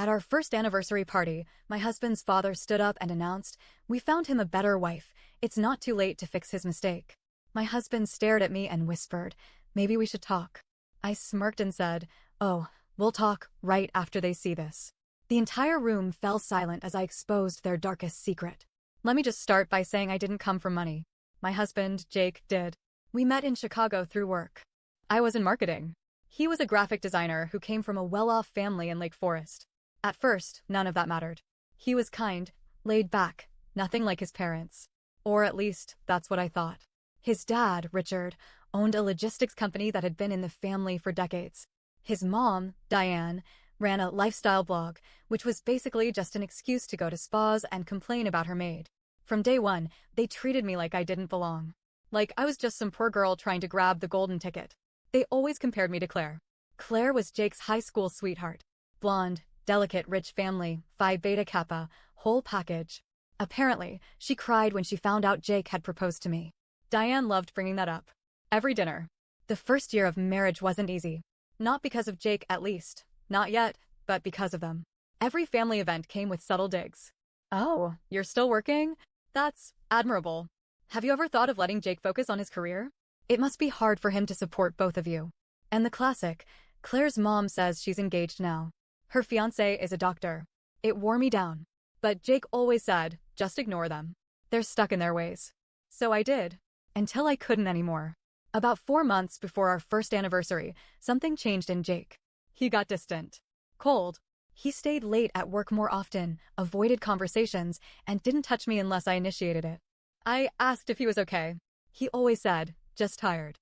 At our first anniversary party, my husband's father stood up and announced, "We found him a better wife. It's not too late to fix his mistake." My husband stared at me and whispered, "Maybe we should talk." I smirked and said, "Oh, we'll talk right after they see this." The entire room fell silent as I exposed their darkest secret. Let me just start by saying I didn't come from money. My husband, Jake, did. We met in Chicago through work. I was in marketing. He was a graphic designer who came from a well-off family in Lake Forest. At first, none of that mattered. He was kind, laid back, nothing like his parents. Or at least, that's what I thought. His dad, Richard, owned a logistics company that had been in the family for decades. His mom, Diane, ran a lifestyle blog, which was basically just an excuse to go to spas and complain about her maid. From day one, they treated me like I didn't belong. Like I was just some poor girl trying to grab the golden ticket. They always compared me to Claire. Claire was Jake's high school sweetheart. Blonde, delicate, rich family, Phi Beta Kappa, whole package. Apparently, she cried when she found out Jake had proposed to me. Diane loved bringing that up. Every dinner. The first year of marriage wasn't easy. Not because of Jake, at least. Not yet, but because of them. Every family event came with subtle digs. "Oh, you're still working? That's admirable. Have you ever thought of letting Jake focus on his career? It must be hard for him to support both of you." And the classic, "Claire's mom says she's engaged now. Her fiancé is a doctor." It wore me down. But Jake always said, just ignore them. They're stuck in their ways. So I did. Until I couldn't anymore. About 4 months before our first anniversary, something changed in Jake. He got distant. Cold. He stayed late at work more often, avoided conversations, and didn't touch me unless I initiated it. I asked if he was okay. He always said, "Just tired."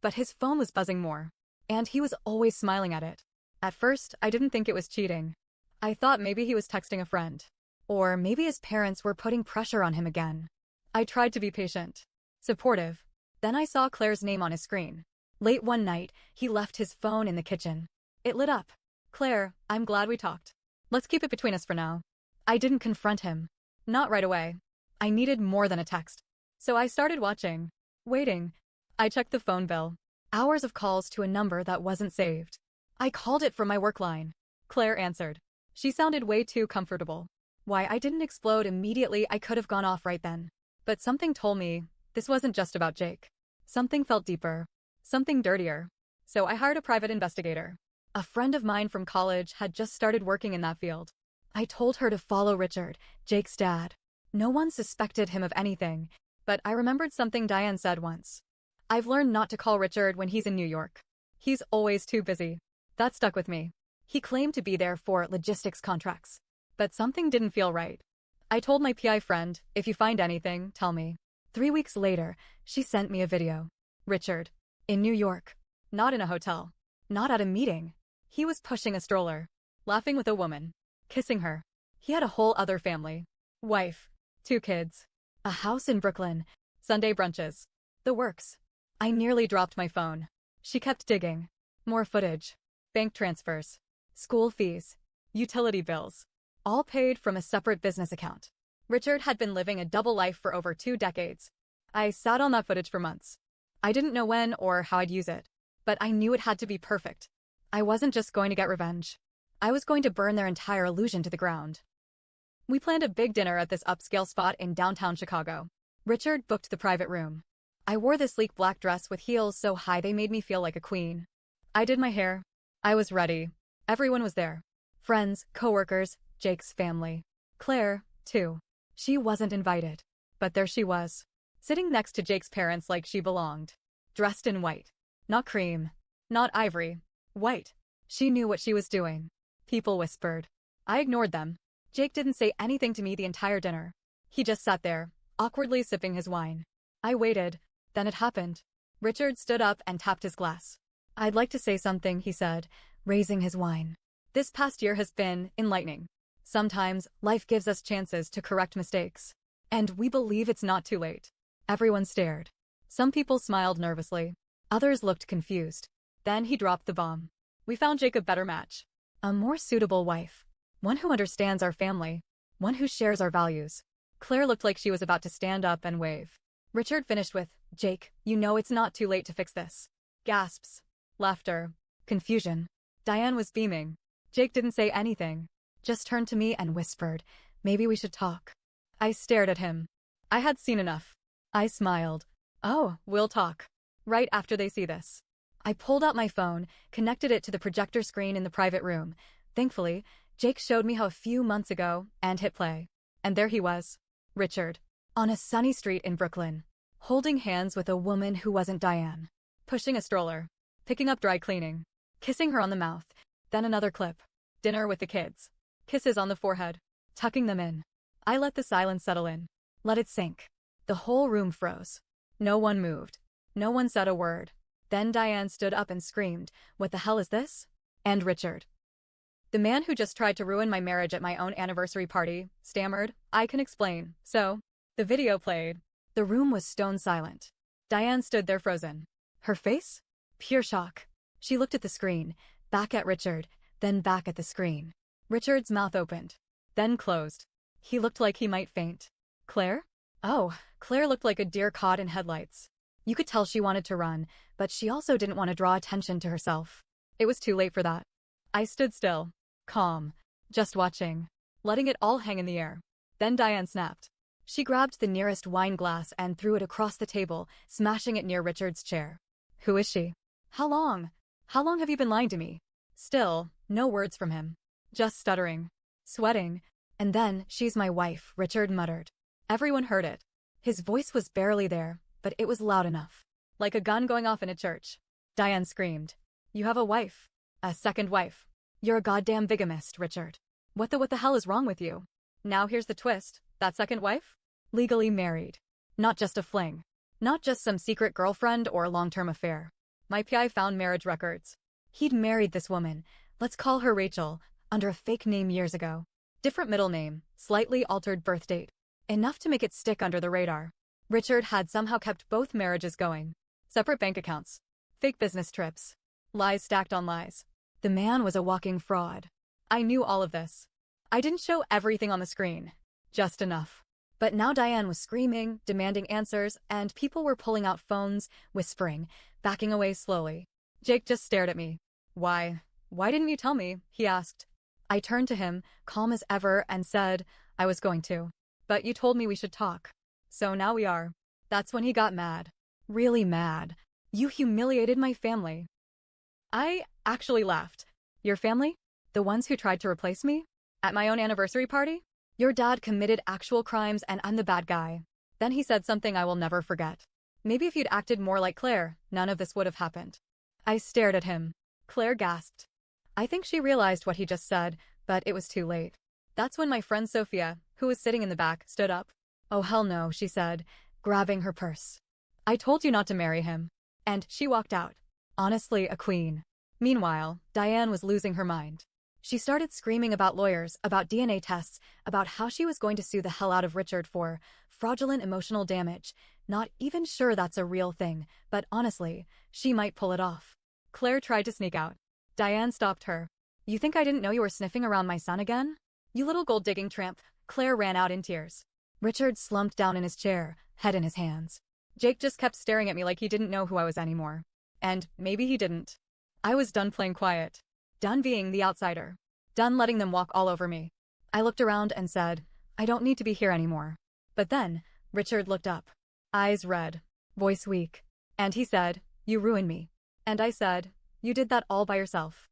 But his phone was buzzing more. And he was always smiling at it. At first, I didn't think it was cheating. I thought maybe he was texting a friend. Or maybe his parents were putting pressure on him again. I tried to be patient. Supportive. Then I saw Claire's name on his screen. Late one night, he left his phone in the kitchen. It lit up. "Claire, I'm glad we talked. Let's keep it between us for now." I didn't confront him. Not right away. I needed more than a text. So I started watching. Waiting. I checked the phone bill. Hours of calls to a number that wasn't saved. I called it from my work line. Claire answered. She sounded way too comfortable. Why I didn't explode immediately, I could have gone off right then. But something told me this wasn't just about Jake. Something felt deeper. Something dirtier. So I hired a private investigator. A friend of mine from college had just started working in that field. I told her to follow Richard, Jake's dad. No one suspected him of anything, but I remembered something Diane said once. "I've learned not to call Richard when he's in New York. He's always too busy." That stuck with me. He claimed to be there for logistics contracts. But something didn't feel right. I told my PI friend, "If you find anything, tell me." 3 weeks later, she sent me a video. Richard. In New York. Not in a hotel. Not at a meeting. He was pushing a stroller. Laughing with a woman. Kissing her. He had a whole other family. Wife. 2 kids. A house in Brooklyn. Sunday brunches. The works. I nearly dropped my phone. She kept digging. More footage. Bank transfers. School fees. Utility bills. All paid from a separate business account. Richard had been living a double life for over 2 decades. I sat on that footage for months. I didn't know when or how I'd use it. But I knew it had to be perfect. I wasn't just going to get revenge. I was going to burn their entire illusion to the ground. We planned a big dinner at this upscale spot in downtown Chicago. Richard booked the private room. I wore this sleek black dress with heels so high they made me feel like a queen. I did my hair. I was ready. Everyone was there. Friends, coworkers, Jake's family. Claire, too. She wasn't invited. But there she was. Sitting next to Jake's parents like she belonged. Dressed in white. Not cream. Not ivory. White. She knew what she was doing. People whispered. I ignored them. Jake didn't say anything to me the entire dinner. He just sat there, awkwardly sipping his wine. I waited. Then it happened. Richard stood up and tapped his glass. "I'd like to say something," he said, raising his wine. "This past year has been enlightening. Sometimes, life gives us chances to correct mistakes. And we believe it's not too late." Everyone stared. Some people smiled nervously. Others looked confused. Then he dropped the bomb. "We found Jake a better match. A more suitable wife. One who understands our family. One who shares our values." Claire looked like she was about to stand up and wave. Richard finished with, "Jake, you know it's not too late to fix this." Gasps. Laughter. Confusion. Diane was beaming. Jake didn't say anything, just turned to me and whispered, maybe we should talk. I stared at him. I had seen enough. I smiled. Oh, we'll talk. Right after they see this. I pulled out my phone, connected it to the projector screen in the private room. Thankfully, Jake showed me how a few months ago, and hit play. And there he was. Richard. On a sunny street in Brooklyn. Holding hands with a woman who wasn't Diane. Pushing a stroller. Picking up dry cleaning. Kissing her on the mouth. Then another clip. Dinner with the kids. Kisses on the forehead. Tucking them in. I let the silence settle in. Let it sink. The whole room froze. No one moved. No one said a word. Then Diane stood up and screamed, "What the hell is this?" And Richard, the man who just tried to ruin my marriage at my own anniversary party, stammered, "I can explain." So, the video played. The room was stone silent. Diane stood there frozen. Her face? Pure shock. She looked at the screen, back at Richard, then back at the screen. Richard's mouth opened, then closed. He looked like he might faint. Claire? Oh, Claire looked like a deer caught in headlights. You could tell she wanted to run, but she also didn't want to draw attention to herself. It was too late for that. I stood still, calm, just watching, letting it all hang in the air. Then Diane snapped. She grabbed the nearest wine glass and threw it across the table, smashing it near Richard's chair. Who is she? How long? How long have you been lying to me? Still, no words from him. Just stuttering, sweating. And then, "She's my wife," Richard muttered. Everyone heard it. His voice was barely there, but it was loud enough. Like a gun going off in a church. Diane screamed. "You have a wife. A second wife. You're a goddamn bigamist, Richard. What the hell is wrong with you?" Now here's the twist. That second wife? Legally married. Not just a fling. Not just some secret girlfriend or long-term affair. My PI found marriage records. He'd married this woman, let's call her Rachel, under a fake name years ago. Different middle name, slightly altered birth date. Enough to make it stick under the radar. Richard had somehow kept both marriages going. Separate bank accounts. Fake business trips. Lies stacked on lies. The man was a walking fraud. I knew all of this. I didn't show everything on the screen. Just enough. But now Diane was screaming, demanding answers, and people were pulling out phones, whispering, backing away slowly. Jake just stared at me. Why didn't you tell me?" he asked. I turned to him, calm as ever, and said, "I was going to. But you told me we should talk. So now we are." That's when he got mad. Really mad. "You humiliated my family." I actually laughed. "Your family? The ones who tried to replace me? At my own anniversary party? Your dad committed actual crimes and I'm the bad guy." Then he said something I will never forget. "Maybe if you'd acted more like Claire, none of this would have happened." I stared at him. Claire gasped. I think she realized what he just said, but it was too late. That's when my friend Sophia, who was sitting in the back, stood up. "Oh hell no," she said, grabbing her purse. "I told you not to marry him." And she walked out. Honestly, a queen. Meanwhile, Diane was losing her mind. She started screaming about lawyers, about DNA tests, about how she was going to sue the hell out of Richard for fraudulent emotional damage. Not even sure that's a real thing, but honestly, she might pull it off. Claire tried to sneak out. Diane stopped her. "You think I didn't know you were sniffing around my son again? You little gold-digging tramp." Claire ran out in tears. Richard slumped down in his chair, head in his hands. Jake just kept staring at me like he didn't know who I was anymore. And maybe he didn't. I was done playing quiet. Done being the outsider. Done letting them walk all over me. I looked around and said, "I don't need to be here anymore." But then, Richard looked up. Eyes red. Voice weak. And he said, "You ruined me." And I said, "You did that all by yourself."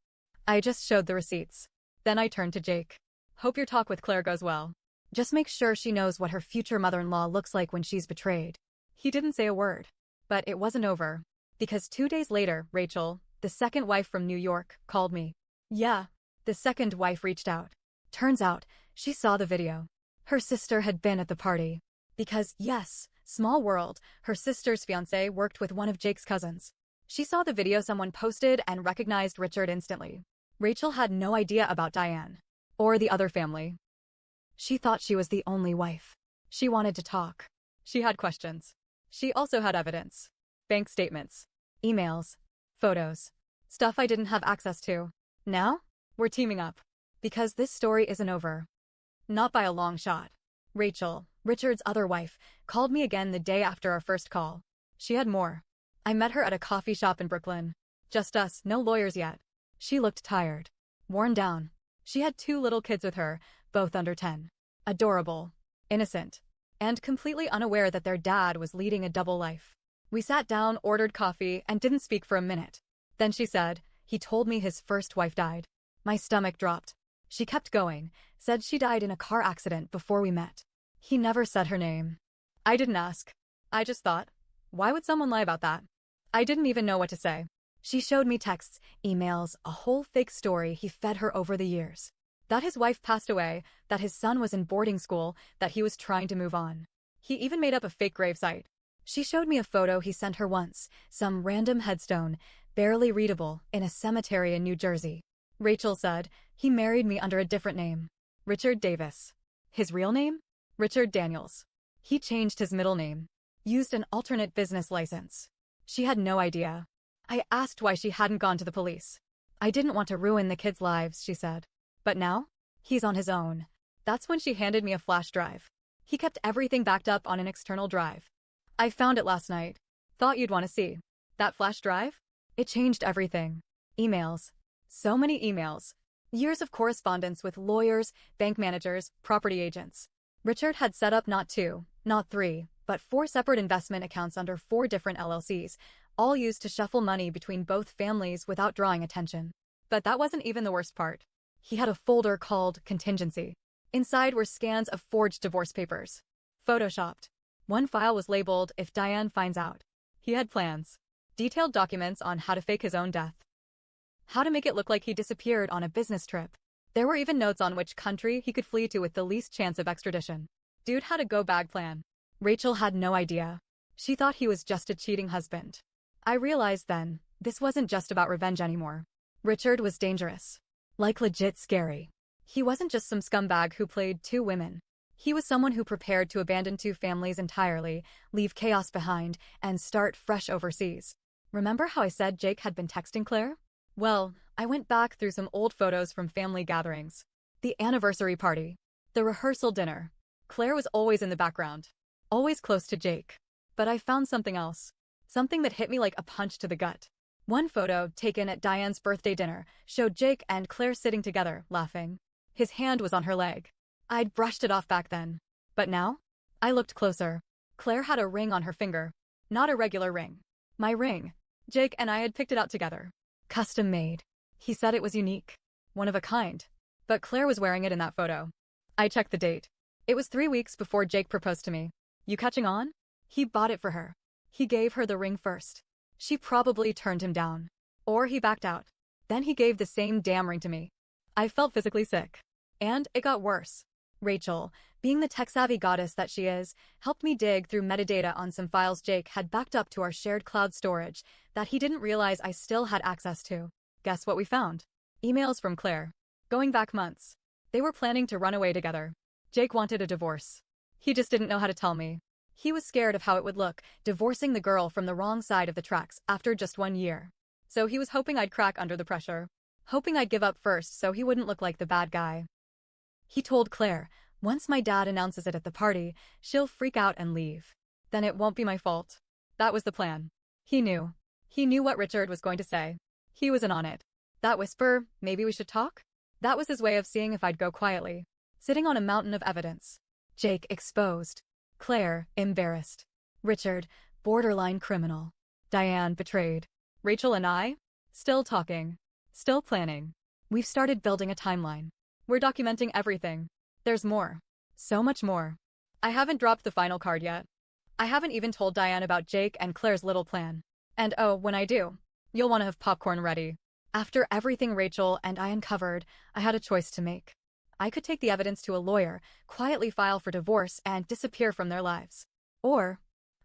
I just showed the receipts. Then I turned to Jake. "Hope your talk with Claire goes well. Just make sure she knows what her future mother-in-law looks like when she's betrayed." He didn't say a word. But it wasn't over. Because 2 days later, Rachel, the second wife from New York, called me. Yeah, the second wife reached out. Turns out, she saw the video. Her sister had been at the party. Because, yes, small world, her sister's fiancé worked with one of Jake's cousins. She saw the video someone posted and recognized Richard instantly. Rachel had no idea about Diane. Or the other family. She thought she was the only wife. She wanted to talk. She had questions. She also had evidence. Bank statements. Emails. Photos. Stuff I didn't have access to. Now, we're teaming up. Because this story isn't over. Not by a long shot. Rachel, Richard's other wife, called me again the day after our first call. She had more. I met her at a coffee shop in Brooklyn. Just us, no lawyers yet. She looked tired. worn down. She had 2 little kids with her, both under 10. Adorable, innocent, and completely unaware that their dad was leading a double life. We sat down, ordered coffee, and didn't speak for a minute. Then she said, "He told me his first wife died." My stomach dropped. She kept going, said she died in a car accident before we met. He never said her name. I didn't ask. I just thought, why would someone lie about that? I didn't even know what to say. She showed me texts, emails, a whole fake story he fed her over the years. That his wife passed away, that his son was in boarding school, that he was trying to move on. He even made up a fake gravesite. She showed me a photo he sent her once, some random headstone, barely readable, in a cemetery in New Jersey. Rachel said, he married me under a different name. Richard Davis. His real name? Richard Daniels. He changed his middle name. Used an alternate business license. She had no idea. I asked why she hadn't gone to the police. I didn't want to ruin the kids' lives, she said. But now? He's on his own. That's when she handed me a flash drive. He kept everything backed up on an external drive. I found it last night. Thought you'd want to see. That flash drive? It changed everything. Emails. So many emails. Years of correspondence with lawyers, bank managers, property agents. Richard had set up not 2, not 3, but 4 separate investment accounts under 4 different LLCs, all used to shuffle money between both families without drawing attention. But that wasn't even the worst part. He had a folder called Contingency. Inside were scans of forged divorce papers. Photoshopped. One file was labeled If Diane Finds Out. He had plans. Detailed documents on how to fake his own death. How to make it look like he disappeared on a business trip. There were even notes on which country he could flee to with the least chance of extradition. Dude had a go-bag plan. Rachel had no idea. She thought he was just a cheating husband. I realized then, this wasn't just about revenge anymore. Richard was dangerous. Like legit scary. He wasn't just some scumbag who played 2 women. He was someone who prepared to abandon 2 families entirely, leave chaos behind, and start fresh overseas. Remember how I said Jake had been texting Claire? Well, I went back through some old photos from family gatherings. The anniversary party. The rehearsal dinner. Claire was always in the background. Always close to Jake. But I found something else. Something that hit me like a punch to the gut. One photo, taken at Diane's birthday dinner, showed Jake and Claire sitting together, laughing. His hand was on her leg. I'd brushed it off back then. But now? I looked closer. Claire had a ring on her finger. Not a regular ring. My ring. Jake and I had picked it out together. Custom made. He said it was unique. One of a kind. But Claire was wearing it in that photo. I checked the date. It was 3 weeks before Jake proposed to me. You catching on? He bought it for her. He gave her the ring first. She probably turned him down. Or he backed out. Then he gave the same damn ring to me. I felt physically sick. And it got worse. Rachel, being the tech-savvy goddess that she is, helped me dig through metadata on some files Jake had backed up to our shared cloud storage that he didn't realize I still had access to. Guess what we found? Emails from Claire. Going back months. They were planning to run away together. Jake wanted a divorce. He just didn't know how to tell me. He was scared of how it would look, divorcing the girl from the wrong side of the tracks after just 1 year. So he was hoping I'd crack under the pressure. Hoping I'd give up first so he wouldn't look like the bad guy. He told Claire, once my dad announces it at the party, she'll freak out and leave. Then it won't be my fault. That was the plan. He knew. He knew what Richard was going to say. He was in on it. That whisper, maybe we should talk? That was his way of seeing if I'd go quietly. Sitting on a mountain of evidence. Jake exposed. Claire, embarrassed. Richard, borderline criminal. Diane, betrayed. Rachel and I? Still talking. Still planning. We've started building a timeline. We're documenting everything. There's more. So much more. I haven't dropped the final card yet. I haven't even told Diane about Jake and Claire's little plan. And oh, when I do, you'll want to have popcorn ready. After everything Rachel and I uncovered, I had a choice to make. I could take the evidence to a lawyer, quietly file for divorce, and disappear from their lives. Or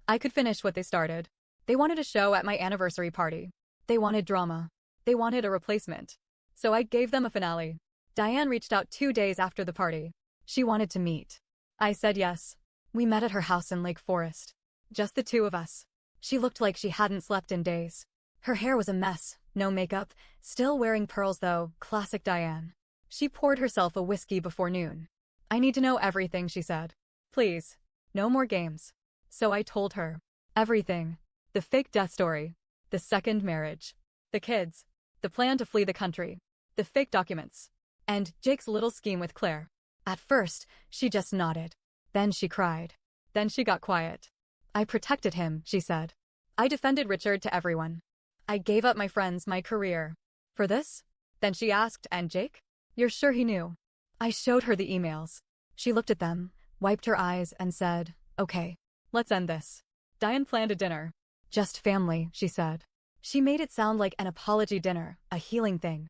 I could finish what they started. They wanted a show at my anniversary party. They wanted drama. They wanted a replacement. So I gave them a finale. Diane reached out 2 days after the party. She wanted to meet. I said yes. We met at her house in Lake Forest. Just the 2 of us. She looked like she hadn't slept in days. Her hair was a mess, no makeup, still wearing pearls though, classic Diane. She poured herself a whiskey before noon. I need to know everything, she said. Please. No more games. So I told her. Everything. The fake death story. The second marriage. The kids. The plan to flee the country. the fake documents, and Jake's little scheme with Claire. At first, she just nodded. Then she cried. Then she got quiet. I protected him, she said. I defended Richard to everyone. I gave up my friends, my career. For this? Then she asked, and Jake? You're sure he knew? I showed her the emails. She looked at them, wiped her eyes, and said, okay, let's end this. Diane planned a dinner. Just family, she said. She made it sound like an apology dinner, a healing thing.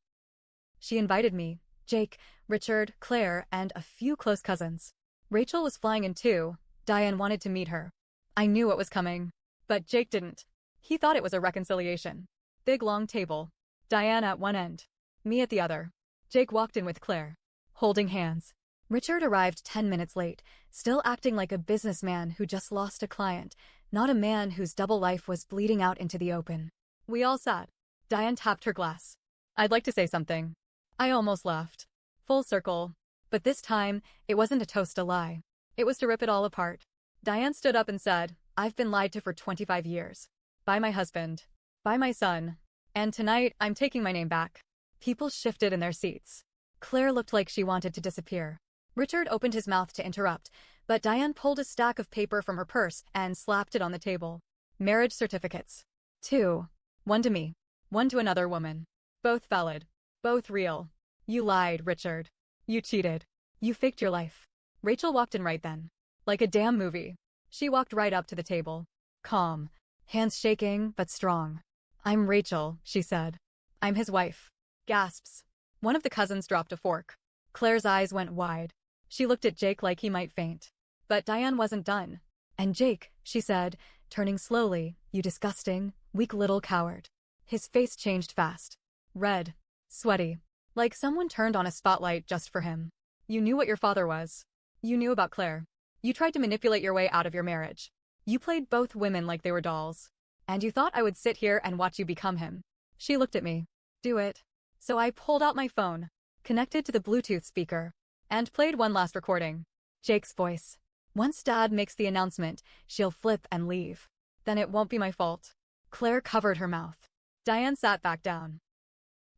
She invited me, Jake, Richard, Claire, and a few close cousins. Rachel was flying in too. Diane wanted to meet her. I knew what was coming. But Jake didn't. He thought it was a reconciliation. Big long table. Diane at one end. Me at the other. Jake walked in with Claire, holding hands. Richard arrived 10 minutes late, still acting like a businessman who just lost a client, not a man whose double life was bleeding out into the open. We all sat. Diane tapped her glass. I'd like to say something. I almost laughed. Full circle. But this time, it wasn't a toast to lie. It was to rip it all apart. Diane stood up and said, I've been lied to for 25 years. By my husband. By my son. And tonight, I'm taking my name back. People shifted in their seats. Claire looked like she wanted to disappear. Richard opened his mouth to interrupt, but Diane pulled a stack of paper from her purse and slapped it on the table. Marriage certificates. 2. One to me. One to another woman. Both valid. Both real. You lied, Richard. You cheated. You faked your life. Rachel walked in right then. Like a damn movie. She walked right up to the table. Calm. Hands shaking, but strong. I'm Rachel, she said. I'm his wife. Gasps. One of the cousins dropped a fork. Claire's eyes went wide. She looked at Jake like he might faint. But Diane wasn't done. And Jake, she said, turning slowly, you disgusting, weak little coward. His face changed fast. Red. Sweaty. Like someone turned on a spotlight just for him. You knew what your father was. You knew about Claire. You tried to manipulate your way out of your marriage. You played both women like they were dolls. And you thought I would sit here and watch you become him. She looked at me. Do it. So I pulled out my phone, connected to the Bluetooth speaker, and played one last recording. Jake's voice. Once Dad makes the announcement, she'll flip and leave. Then it won't be my fault. Claire covered her mouth. Diane sat back down.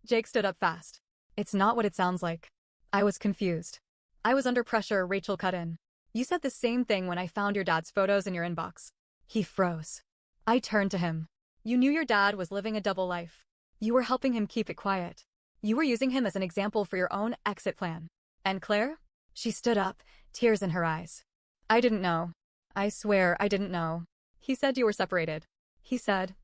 Jake stood up fast. It's not what it sounds like. I was confused. I was under pressure, Rachel cut in. You said the same thing when I found your dad's photos in your inbox. He froze. I turned to him. You knew your dad was living a double life. You were helping him keep it quiet. You were using him as an example for your own exit plan. And Claire? She stood up, tears in her eyes. I didn't know. I swear I didn't know. He said you were separated. He said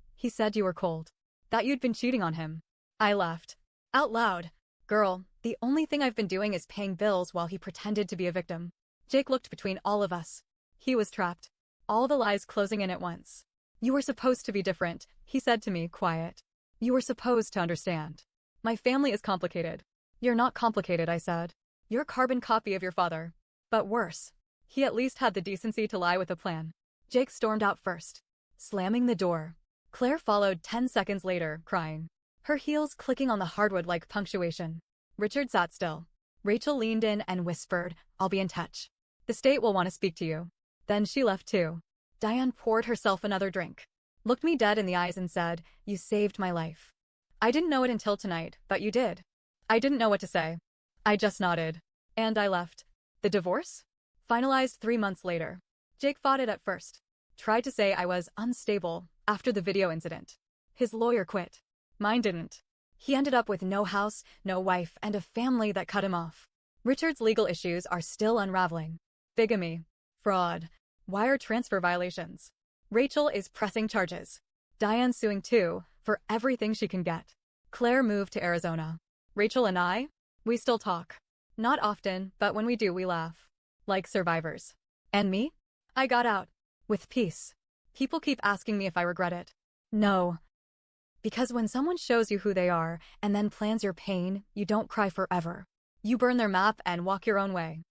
you were cold. That you'd been cheating on him. I laughed. Out loud. Girl, the only thing I've been doing is paying bills while he pretended to be a victim. Jake looked between all of us. He was trapped. All the lies closing in at once. You were supposed to be different, he said to me, quiet. You were supposed to understand. My family is complicated. You're not complicated, I said. You're a carbon copy of your father. But worse. He at least had the decency to lie with a plan. Jake stormed out first, slamming the door. Claire followed 10 seconds later, crying. Her heels clicking on the hardwood like punctuation. Richard sat still. Rachel leaned in and whispered, I'll be in touch. The state will want to speak to you. Then she left too. Diane poured herself another drink, looked me dead in the eyes and said, You saved my life. I didn't know it until tonight, but you did. I didn't know what to say. I just nodded. And I left. The divorce? Finalized 3 months later. Jake fought it at first. Tried to say I was unstable after the video incident. His lawyer quit. Mine didn't. He ended up with no house, no wife, and a family that cut him off. Richard's legal issues are still unraveling. Bigamy. Fraud. Wire transfer violations. Rachel is pressing charges. Diane suing too, for everything she can get. Claire moved to Arizona. Rachel and I? We still talk. Not often, but when we do we laugh. Like survivors. And me? I got out. With peace. People keep asking me if I regret it. No. Because when someone shows you who they are, and then plans your pain, you don't cry forever. You burn their map and walk your own way.